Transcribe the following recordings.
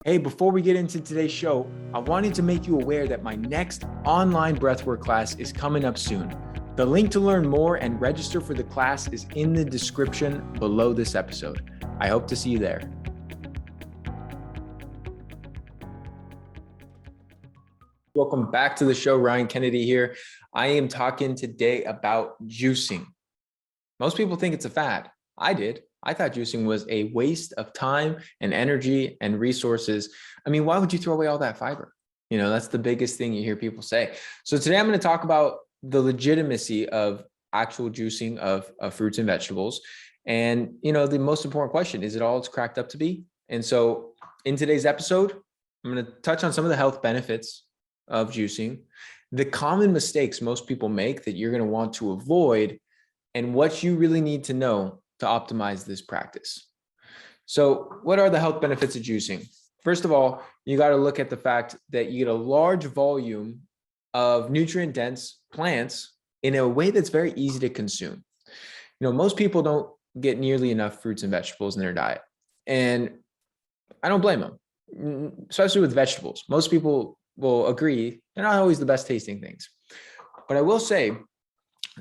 Hey, before we get into today's show, I wanted to make you aware that my next online breathwork class is coming up soon. The link to learn more and register for the class is in the description below this episode. I hope to see you there. Welcome back to the show. Ryan Kennedy here. I am talking today about juicing. Most people think it's a fad. I did. I thought juicing was a waste of time and energy and resources. I mean, why would you throw away all that fiber? That's the biggest thing you hear people say. So today I'm going to talk about the legitimacy of actual juicing of fruits and vegetables. And, the most important question, is it all it's cracked up to be? And so in today's episode, I'm going to touch on some of the health benefits of juicing, the common mistakes most people make that you're going to want to avoid, and what you really need to know to optimize this practice. So what are the health benefits of juicing? First of all, you got to look at the fact that you get a large volume of nutrient-dense plants in a way that's very easy to consume. Most people don't get nearly enough fruits and vegetables in their diet. And I don't blame them, especially with vegetables. Most people will agree they're not always the best tasting things. But I will say,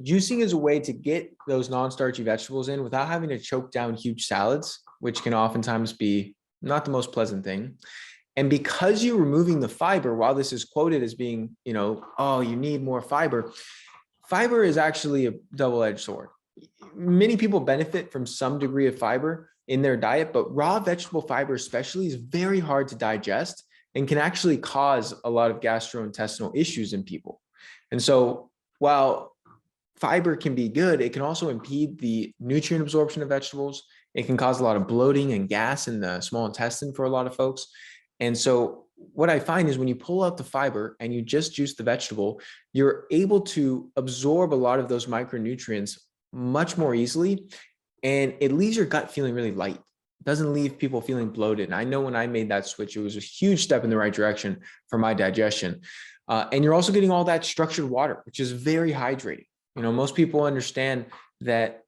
juicing is a way to get those non-starchy vegetables in without having to choke down huge salads, which can oftentimes be not the most pleasant thing. And because you're removing the fiber, while this is quoted as being, oh, you need more fiber, fiber is actually a double-edged sword. Many people benefit from some degree of fiber in their diet, but raw vegetable fiber especially is very hard to digest and can actually cause a lot of gastrointestinal issues in people. And so while fiber can be good, it can also impede the nutrient absorption of vegetables. It can cause a lot of bloating and gas in the small intestine for a lot of folks. And so what I find is when you pull out the fiber and you just juice the vegetable, you're able to absorb a lot of those micronutrients much more easily. And it leaves your gut feeling really light. It doesn't leave people feeling bloated. And I know when I made that switch, it was a huge step in the right direction for my digestion. And you're also getting all that structured water, which is very hydrating. Most people understand that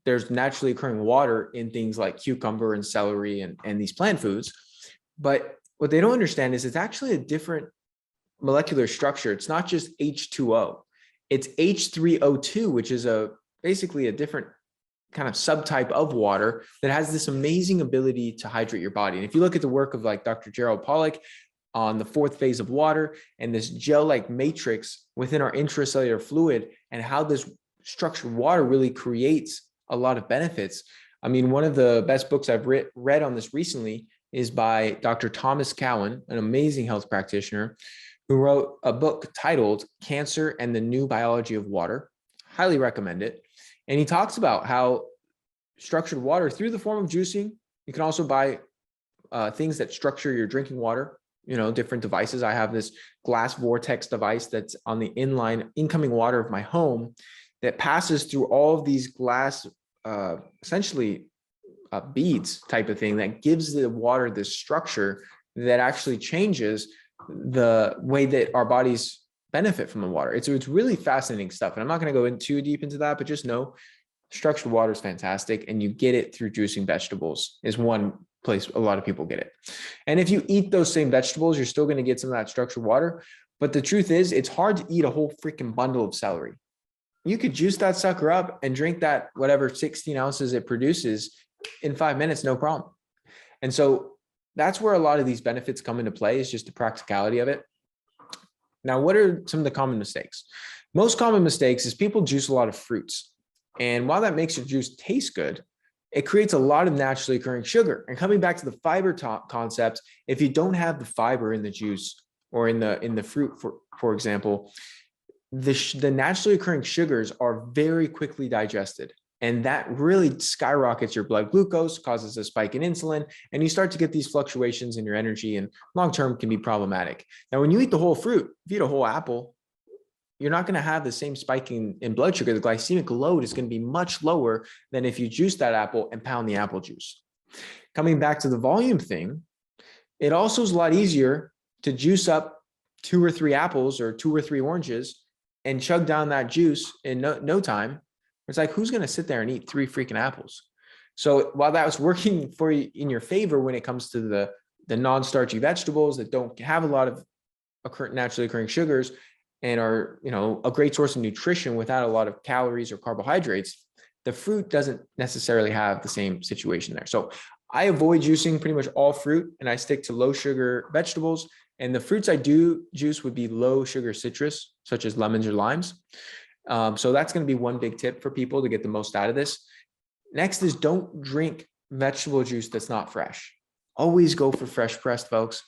there's naturally occurring water in things like cucumber and celery and these plant foods. But what they don't understand is it's actually a different molecular structure. It's not just H2O. It's H3O2, which is basically a different kind of subtype of water that has this amazing ability to hydrate your body. And if you look at the work of like Dr. Gerald Pollack on the fourth phase of water and this gel-like matrix within our intracellular fluid and how this structured water really creates a lot of benefits. I mean, one of the best books I've read on this recently is by Dr. Thomas Cowan, an amazing health practitioner who wrote a book titled Cancer and the New Biology of Water. Highly recommend it. And he talks about how structured water through the form of juicing, you can also buy things that structure your drinking water, different devices. I have this glass vortex device that's on the incoming water of my home that passes through all of these glass, essentially beads type of thing that gives the water this structure that actually changes the way that our bodies benefit from the water. It's really fascinating stuff. And I'm not going to go in too deep into that, but just know structured water is fantastic. And you get it through juicing vegetables is one place a lot of people get it. And if you eat those same vegetables, you're still going to get some of that structured water. But the truth is, it's hard to eat a whole freaking bundle of celery. You could juice that sucker up and drink that whatever 16 ounces it produces in 5 minutes, no problem. And so that's where a lot of these benefits come into play, is just the practicality of it. Now, what are some of the common mistakes? Most common mistakes is people juice a lot of fruits. And while that makes your juice taste good, it creates a lot of naturally occurring sugar. And coming back to the fiber concept, if you don't have the fiber in the juice or in the fruit, for example, the naturally occurring sugars are very quickly digested. And that really skyrockets your blood glucose, causes a spike in insulin, and you start to get these fluctuations in your energy, and long-term can be problematic. Now, when you eat the whole fruit, if you eat a whole apple, you're not going to have the same spike in blood sugar. The glycemic load is going to be much lower than if you juice that apple and pound the apple juice. Coming back to the volume thing, it also is a lot easier to juice up 2 or 3 apples or 2 or 3 oranges and chug down that juice in no time. It's like, who's going to sit there and eat 3 freaking apples? So while that was working for you in your favor when it comes to the the non-starchy vegetables that don't have a lot of naturally occurring sugars and are, a great source of nutrition without a lot of calories or carbohydrates, the fruit doesn't necessarily have the same situation there. So I avoid juicing pretty much all fruit, and I stick to low sugar vegetables. And the fruits I do juice would be low sugar citrus, such as lemons or limes. So that's going to be one big tip for people to get the most out of this. Next is don't drink vegetable juice that's not fresh. Always go for fresh pressed, folks.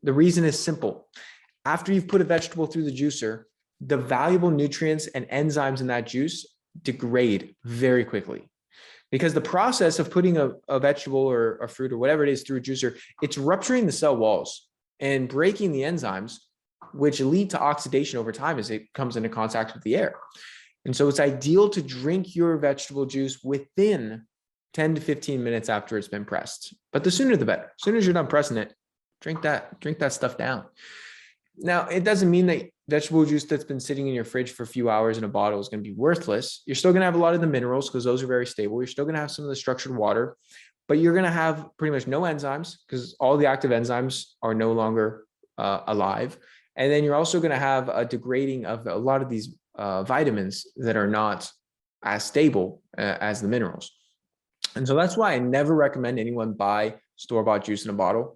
The reason is simple. After you've put a vegetable through the juicer, the valuable nutrients and enzymes in that juice degrade very quickly, because the process of putting a vegetable or a fruit or whatever it is through a juicer, it's rupturing the cell walls and breaking the enzymes, which lead to oxidation over time as it comes into contact with the air. And so it's ideal to drink your vegetable juice within 10 to 15 minutes after it's been pressed. But the sooner the better. As soon as you're done pressing it, drink that stuff down. Now, it doesn't mean that vegetable juice that's been sitting in your fridge for a few hours in a bottle is going to be worthless. You're still going to have a lot of the minerals because those are very stable. You're still going to have some of the structured water, but you're going to have pretty much no enzymes because all the active enzymes are no longer alive. And then you're also going to have a degrading of a lot of these vitamins that are not as stable as the minerals. And so that's why I never recommend anyone buy store-bought juice in a bottle.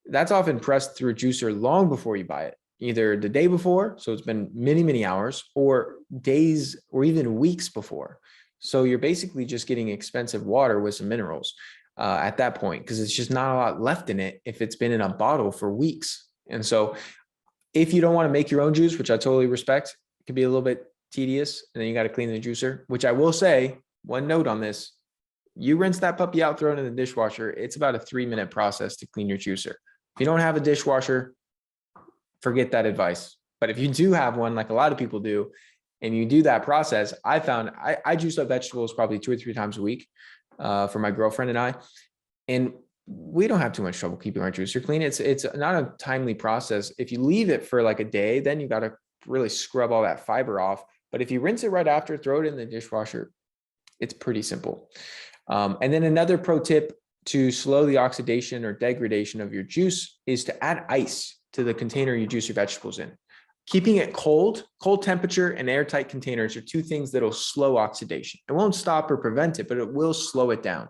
That's often pressed through a juicer long before you buy it, either the day before, so it's been many, many hours, or days or even weeks before. So you're basically just getting expensive water with some minerals at that point, because it's just not a lot left in it if it's been in a bottle for weeks. And so if you don't want to make your own juice, which I totally respect, it can be a little bit tedious, and then you got to clean the juicer, which I will say, one note on this, you rinse that puppy out, throw it in the dishwasher. It's about a 3-minute process to clean your juicer. If you don't have a dishwasher, forget that advice. But if you do have one, like a lot of people do, and you do that process, I found I juice up vegetables probably 2 or 3 times a week for my girlfriend and I. And we don't have too much trouble keeping our juicer clean. It's not a timely process. If you leave it for like a day, then you got to really scrub all that fiber off. But if you rinse it right after, throw it in the dishwasher, it's pretty simple. And then another pro tip to slow the oxidation or degradation of your juice is to add ice to the container you juice your vegetables in. Keeping it cold temperature and airtight containers are two things that'll slow oxidation. It won't stop or prevent it, but it will slow it down.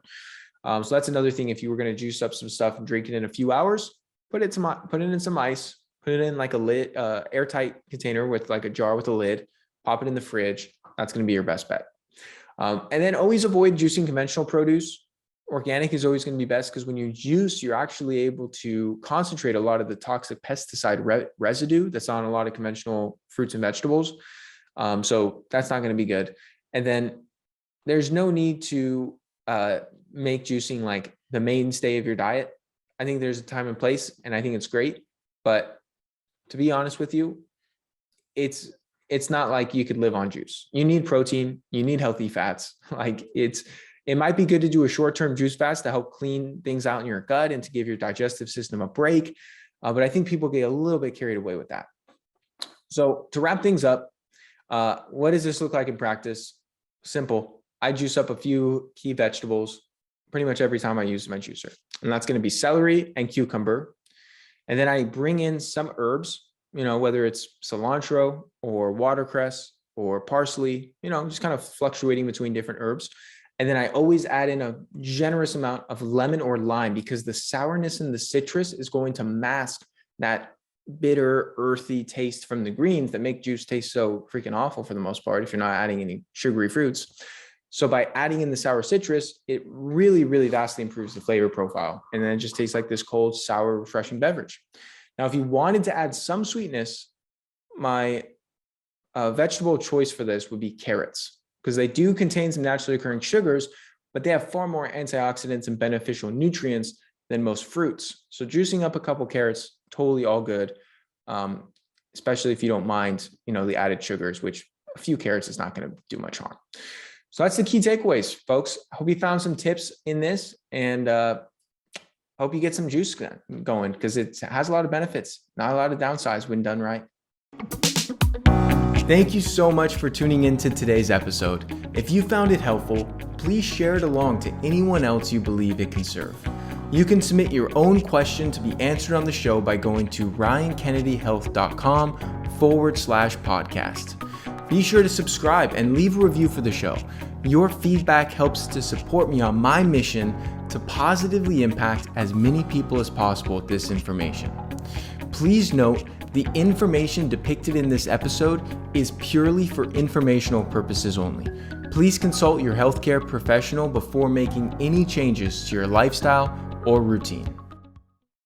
So that's another thing. If you were going to juice up some stuff and drink it in a few hours, put it in some ice, put it in like a lid, airtight container with like a jar with a lid, pop it in the fridge. That's going to be your best bet. And then always avoid juicing conventional produce. Organic is always going to be best because when you juice, you're actually able to concentrate a lot of the toxic pesticide residue that's on a lot of conventional fruits and vegetables. So that's not going to be good. And then there's no need to make juicing like the mainstay of your diet. I think there's a time and place, and I think it's great. But to be honest with you, it's not like you could live on juice. You need protein, you need healthy fats. It might be good to do a short-term juice fast to help clean things out in your gut and to give your digestive system a break. But I think people get a little bit carried away with that. So to wrap things up, what does this look like in practice? Simple. I juice up a few key vegetables pretty much every time I use my juicer. And that's going to be celery and cucumber. And then I bring in some herbs, whether it's cilantro or watercress or parsley, just kind of fluctuating between different herbs. And then I always add in a generous amount of lemon or lime because the sourness in the citrus is going to mask that bitter, earthy taste from the greens that make juice taste so freaking awful for the most part if you're not adding any sugary fruits. So by adding in the sour citrus, it really, really vastly improves the flavor profile. And then it just tastes like this cold, sour, refreshing beverage. Now, if you wanted to add some sweetness, my vegetable choice for this would be carrots, because they do contain some naturally occurring sugars, but they have far more antioxidants and beneficial nutrients than most fruits. So juicing up a couple carrots, totally all good, especially if you don't mind, the added sugars, which a few carrots is not going to do much harm. So that's the key takeaways, folks. I hope you found some tips in this, and hope you get some juice going because it has a lot of benefits, not a lot of downsides when done right. Thank you so much for tuning into today's episode. If you found it helpful, please share it along to anyone else you believe it can serve. You can submit your own question to be answered on the show by going to ryankennedyhealth.com/podcast. Be sure to subscribe and leave a review for the show. Your feedback helps to support me on my mission to positively impact as many people as possible with this information. Please note, the information depicted in this episode is purely for informational purposes only. Please consult your healthcare professional before making any changes to your lifestyle or routine.